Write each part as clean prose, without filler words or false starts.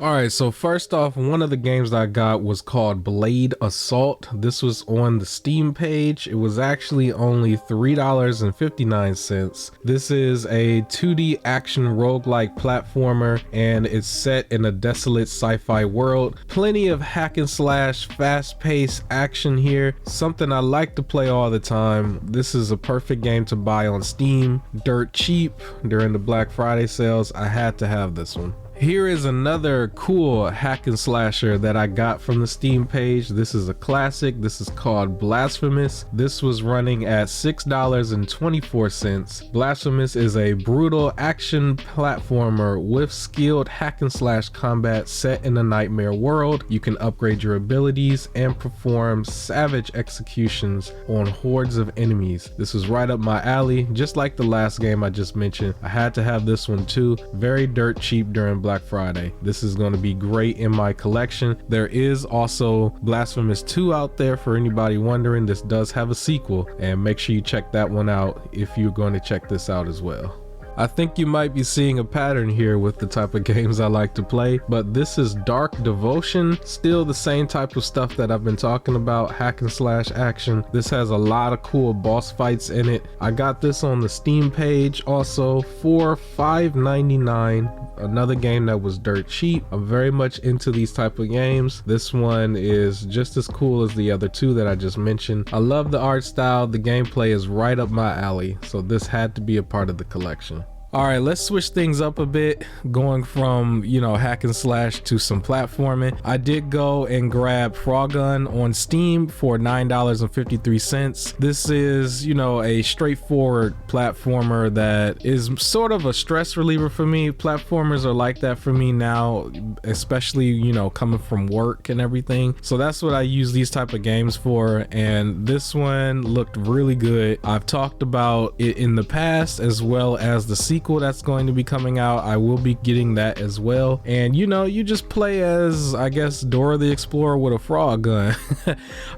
All right, so first off, one of the games that I got was called Blade Assault. This was on the Steam page. It was actually only $3.59. This is a 2D action roguelike platformer, and it's set in a desolate sci-fi world. Plenty of hack and slash, fast-paced action here. Something I like to play all the time. This is a perfect game to buy on Steam. Dirt cheap during the Black Friday sales. I had to have this one. Here is another cool hack and slasher that I got from the Steam page. This is a classic. This is called Blasphemous. This was running at $6.24. Blasphemous is a brutal action platformer with skilled hack and slash combat set in a nightmare world. You can upgrade your abilities and perform savage executions on hordes of enemies. This was right up my alley, just like the last game I just mentioned. I had to have this one too. Very dirt cheap during Black Friday. This is going to be great in my collection. There is also Blasphemous 2 out there for anybody wondering. This does have a sequel, and make sure you check that one out if you're going to check this out as well. I think you might be seeing a pattern here with the type of games I like to play, but this is Dark Devotion. Still the same type of stuff that I've been talking about, hack and slash action. This has a lot of cool boss fights in it. I got this on the Steam page also for $5.99. Another game that was dirt cheap. I'm very much into these type of games. This one is just as cool as the other two that I just mentioned. I love the art style. The gameplay is right up my alley, so this had to be a part of the collection. All right, let's switch things up a bit, going from, hack and slash to some platforming. I did go and grab Frog Gun on Steam for $9.53. This is, a straightforward platformer that is sort of a stress reliever for me. Platformers are like that for me now, especially, coming from work and everything. So that's what I use these type of games for, and this one looked really good. I've talked about it in the past, as well as the sequel that's going to be coming out. I will be getting that as well. And you just play as, I guess, Dora the Explorer with a frog gun.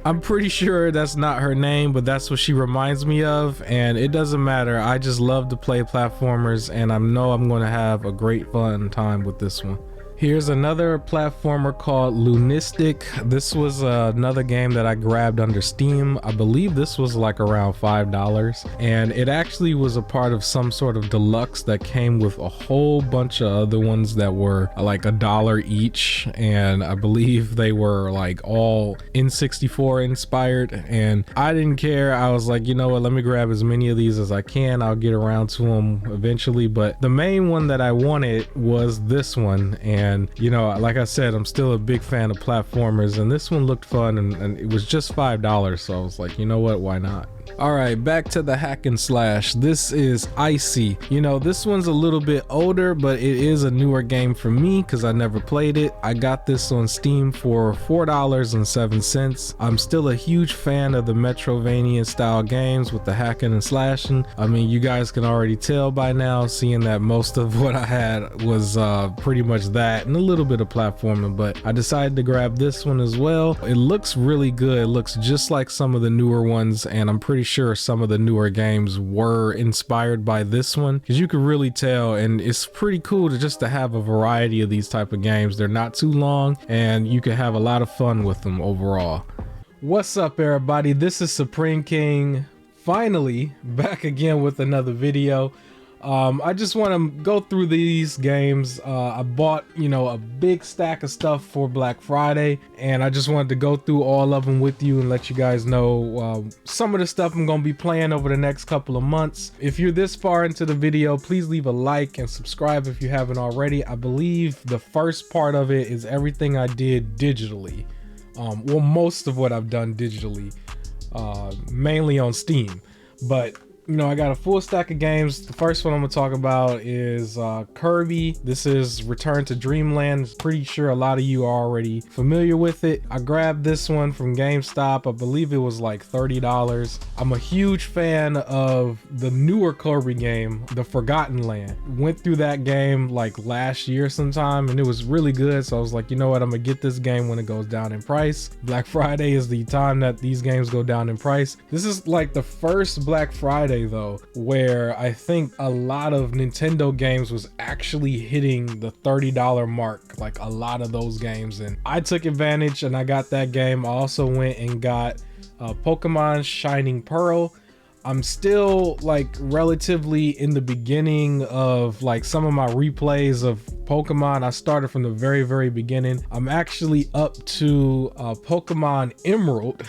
I'm pretty sure that's not her name, but that's what she reminds me of, and it doesn't matter. I just love to play platformers, and I know I'm going to have a great fun time with this one. Here's another platformer called Lunistic. This was another game that I grabbed under Steam. I believe this was like around $5, and it actually was a part of some sort of deluxe that came with a whole bunch of other ones that were like $1 each, and I believe they were like all N64 inspired, and I didn't care. I was like, you know what, let me grab as many of these as I can. I'll get around to them eventually, but the main one that I wanted was this one. And like I said, I'm still a big fan of platformers, and this one looked fun, and it was just $5, so I was like, you know what, why not? All right, back to the hack and slash. This is Icy. This one's a little bit older, but it is a newer game for me because I never played it. I got this on Steam for $4.07. I'm still a huge fan of the Metrovania style games with the hacking and slashing. I mean, you guys can already tell by now, seeing that most of what I had was pretty much that and a little bit of platforming, but I decided to grab this one as well. It looks really good. It looks just like some of the newer ones, and I'm pretty sure some of the newer games were inspired by this one, because you can really tell, and it's pretty cool to have a variety of these type of games. They're not too long, and you can have a lot of fun with them overall. What's up, everybody? This is Supreme King, finally back again with another video. I just want to go through these games. I bought, a big stack of stuff for Black Friday, and I just wanted to go through all of them with you and let you guys know some of the stuff I'm going to be playing over the next couple of months. If you're this far into the video, please leave a like and subscribe if you haven't already. I believe the first part of it is everything I did digitally. Well, most of what I've done digitally, mainly on Steam, but I got a full stack of games. The first one I'm gonna talk about is Kirby. This is Return to Dreamland. Pretty sure a lot of you are already familiar with it. I grabbed this one from GameStop. I believe it was like $30. I'm a huge fan of the newer Kirby game, The Forgotten Land. Went through that game like last year sometime, and it was really good. So I was like, you know what, I'm gonna get this game when it goes down in price. Black Friday is the time that these games go down in price. This is like the first Black Friday Friday though, where I think a lot of Nintendo games was actually hitting the $30 mark, like a lot of those games, and I took advantage and I got that game. I also went and got Pokemon Shining Pearl. I'm still like relatively in the beginning of like some of my replays of Pokemon. I started from the very beginning. I'm actually up to Pokemon Emerald,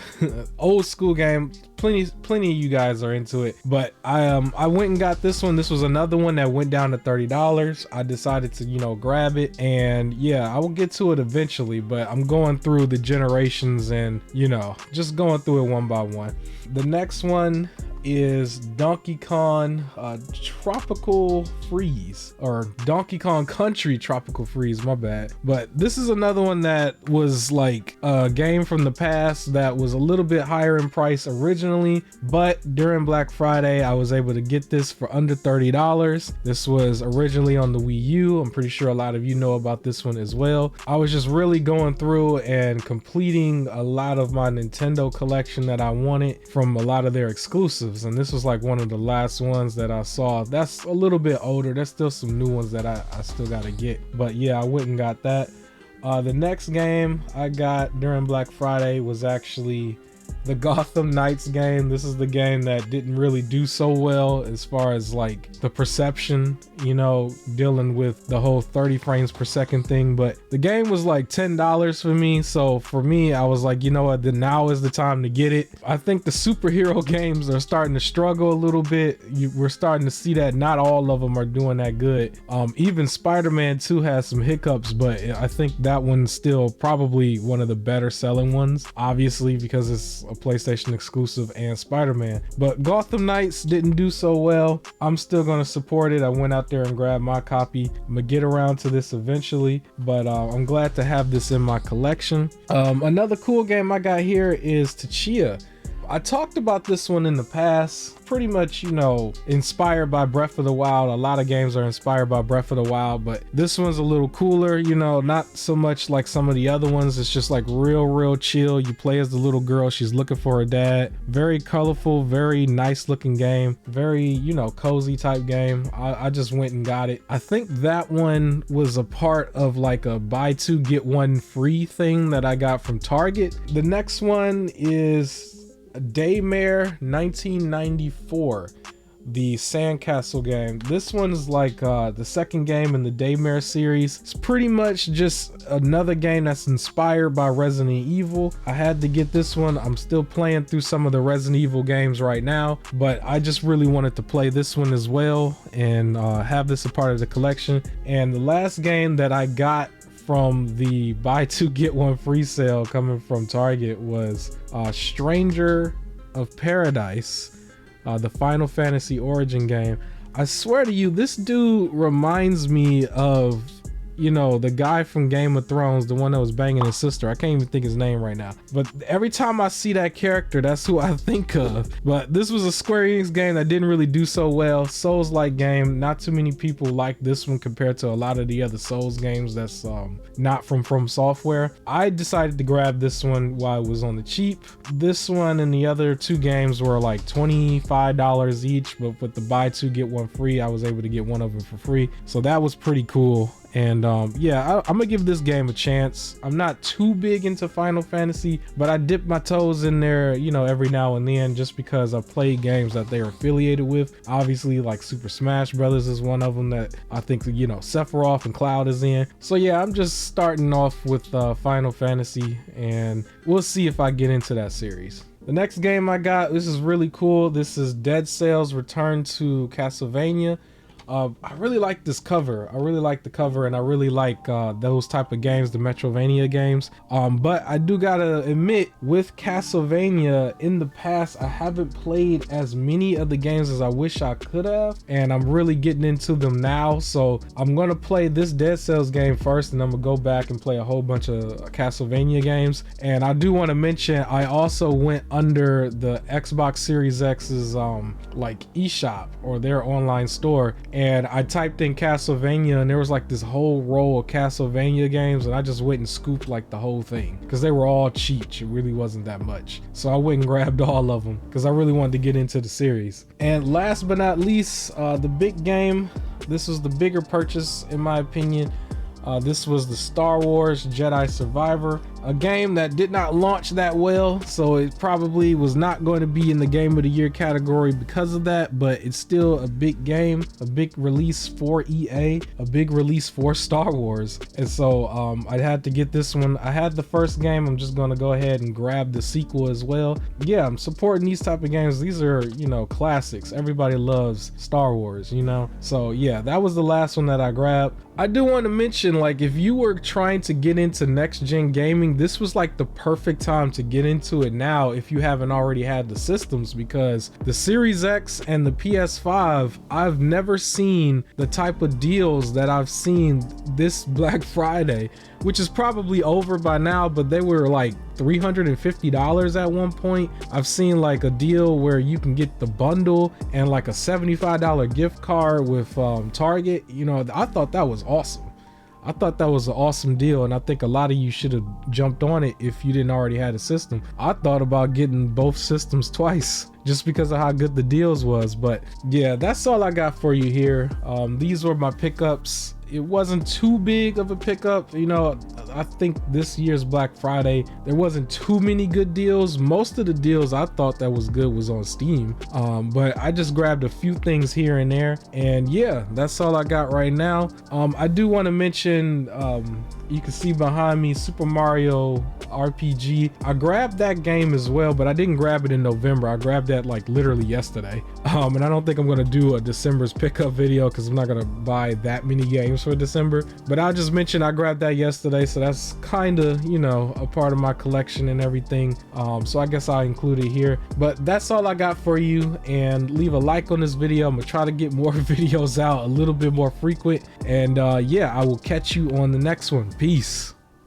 old school game. Plenty of you guys are into it, but I went and got this one. This was another one that went down to $30. I decided to, you know, grab it, and yeah, I will get to it eventually, but I'm going through the generations and, you know, just going through it one by one. The next one is Donkey Kong Tropical Freeze, or Donkey Kong Country Tropical Freeze, my bad. But this is another one that was like a game from the past that was a little bit higher in price originally, but during Black Friday I was able to get this for under $30. This was originally on the Wii U. I'm pretty sure a lot of you know about this one as well. I was just really going through and completing a lot of my Nintendo collection that I wanted from a lot of their exclusives, and this was like one of the last ones that I saw that's a little bit older. There's still some new ones that I still gotta get, but yeah, I went and got that. The next game I got during Black Friday was actually the Gotham Knights game. This is the game that didn't really do so well as far as like the perception, you know, dealing with the whole 30 frames per second thing, but the game was like $10 for me. So for me, I was like, you know what, then now is the time to get it. I think the superhero games are starting to struggle a little bit. We're starting to see that not all of them are doing that good. Even Spider-Man 2 has some hiccups, but I think that one's still probably one of the better selling ones, obviously because it's a PlayStation exclusive and Spider-Man. But Gotham Knights didn't do so well. I'm still gonna support it. I went out there and grabbed my copy. I'm gonna get around to this eventually, but I'm glad to have this in my collection. Another cool game I got here is Tchia. I talked about this one in the past, pretty much, you know, inspired by Breath of the Wild. A lot of games are inspired by Breath of the Wild, but this one's a little cooler, you know, not so much like some of the other ones. It's just like real chill. You play as the little girl, she's looking for her dad. Very colorful, very nice looking game, very, you know, cozy type game. I just went and got it. I think that one was a part of like a buy two get one free thing that I got from Target. The next one is Daymare 1994, the Sandcastle game. This one's like the second game in the Daymare series. It's pretty much just another game that's inspired by Resident Evil. I had to get this one. I'm still playing through some of the Resident Evil games right now, but I just really wanted to play this one as well and have this a part of the collection. And the last game that I got from the buy two get one free sale coming from Target was Stranger of Paradise, the Final Fantasy Origin game. I swear to you, this dude reminds me of, you know, the guy from Game of Thrones, the one that was banging his sister. I can't even think his name right now, but every time I see that character, that's who I think of. But this was a Square Enix game that didn't really do so well. Souls-like game. Not too many people like this one compared to a lot of the other Souls games that's not from Software. I decided to grab this one while it was on the cheap. This one and the other two games were like $25 each, but with the buy two get one free, I was able to get one of them for free. So that was pretty cool. And yeah, I'm gonna give this game a chance. I'm not too big into Final Fantasy, but I dip my toes in there, you know, every now and then, just because I play games that they're affiliated with. Obviously, like Super Smash Brothers is one of them that I think, you know, Sephiroth and Cloud is in. So yeah, I'm just starting off with Final Fantasy, and we'll see if I get into that series. The next game I got, this is really cool. This is Dead Cells Return to Castlevania. I really like this cover. I really like the cover, and I really like those type of games, the Metrovania games. But I do gotta admit, with Castlevania in the past, I haven't played as many of the games as I wish I could have, and I'm really getting into them now. So I'm gonna play this Dead Cells game first, and I'm gonna go back and play a whole bunch of Castlevania games. And I do want to mention, I also went under the Xbox Series X's like eShop, or their online store, and I typed in Castlevania, and there was like this whole row of Castlevania games, and I just went and scooped like the whole thing because they were all cheap. It really wasn't that much, so I went and grabbed all of them because I really wanted to get into the series. And last but not least, the big game. This was the bigger purchase in my opinion. This was the Star Wars Jedi Survivor, a game that did not launch that well, so it probably was not going to be in the Game of the Year category because of that, but it's still a big game, a big release for EA, a big release for Star Wars. And so I had to get this one. I had the first game. I'm just going to go ahead and grab the sequel as well. Yeah, I'm supporting these type of games. These are, you know, classics. Everybody loves Star Wars, you know? So yeah, that was the last one that I grabbed. I do want to mention, like, if you were trying to get into next gen gaming, this was like the perfect time to get into it now if you haven't already had the systems, because the Series X and the PS5, I've never seen the type of deals that I've seen this Black Friday, which is probably over by now, but they were like $350 at one point. I've seen like a deal where you can get the bundle and like a $75 gift card with Target. You know, I thought that was awesome. I thought that was an awesome deal, and I think a lot of you should have jumped on it if you didn't already have a system. I thought about getting both systems twice just because of how good the deals was. But yeah, that's all I got for you here. These were my pickups. It wasn't too big of a pickup. You know, I think this year's Black Friday, there wasn't too many good deals. Most of the deals I thought that was good was on Steam. But I just grabbed a few things here and there. And yeah, that's all I got right now. I do want to mention, you can see behind me Super Mario RPG. I grabbed that game as well, but I didn't grab it in November. I grabbed that like literally yesterday. And I don't think I'm gonna do a December's pickup video because I'm not gonna buy that many games for December. But I'll just mention I grabbed that yesterday, so that's kind of, you know, a part of my collection and everything. So I guess I'll include it here. But that's all I got for you, and leave a like on this video. I'm gonna try to get more videos out a little bit more frequent, and yeah, I will catch you on the next one. Peace.